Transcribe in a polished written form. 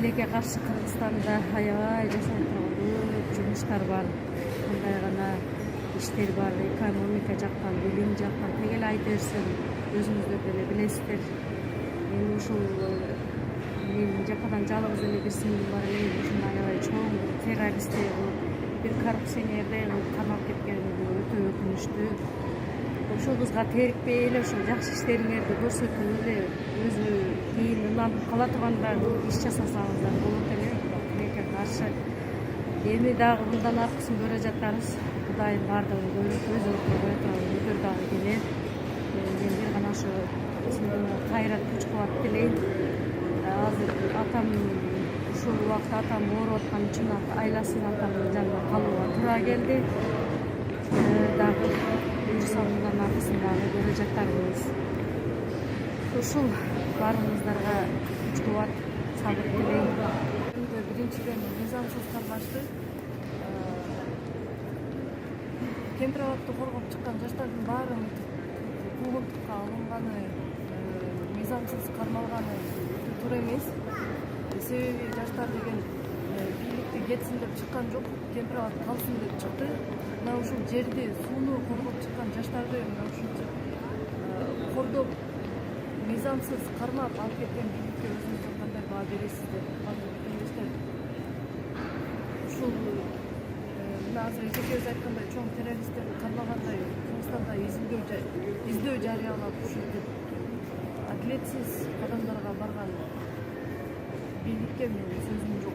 тилекке каршы Кыргызстанда аябай жасалып турган көп жумуштар бар. Кандай гана иштер бар, экономика жактан, билим жактан тегеле айта берсем, өзүңүздөр деле билесиздер. Эми ушул мен жападан жалгыз эле бир сиңдим бар эле, ушуну аябай чоң террористтер бир коррупционердей кылып камап кеткен өтө өкүнүчтүү. Ошол кызга терикпей эле ошол жакшы иштериңерди көрсөтүп эле өзү кийин ынанып кала турганда иш жасасаңыздар болот эле. Тилекке каршы эми дагы мындан аркысын көрө жатабыз. Кудайым бардыгын көрүп өз ордуна кое турган күндөр дагы келет. Мен бир гана ошо кайрат, күч кубат тилейм. Азыр атам ушул убакта атам ооруп аткан үчүн айласын атамдын жанында калууга туура келди. Дагы буюрса мындан аркысын дагы көрө жатарбыз. Ушул баарыңыздарга күч кубат, сабыр тилейм. Биринчиден мыйзамсыз кармашты кемпир абакты коргоп чыккан жаштардын баары куугунтукка алынганы, мыйзамсыз кармалганы туура эмес. Себеби жаштар деген бийликти кетсин деп чыккан жок, кемпир абак калсын деп чыкты. Мына ушул жерди, сууну коргоп чыккан жаштарды мына ушунча кордоп, мыйзамсыз кармап алып кеткен бийликке өзүңүздөр кандай баа бересиздер? Ушул мына азыр эжекебиз айткандай чоң террористтерди кармагандай Кыргызстанда издөө жарыялап ушинтип адилетсиз кадамдарга барган бийликке менин сөзүм жок.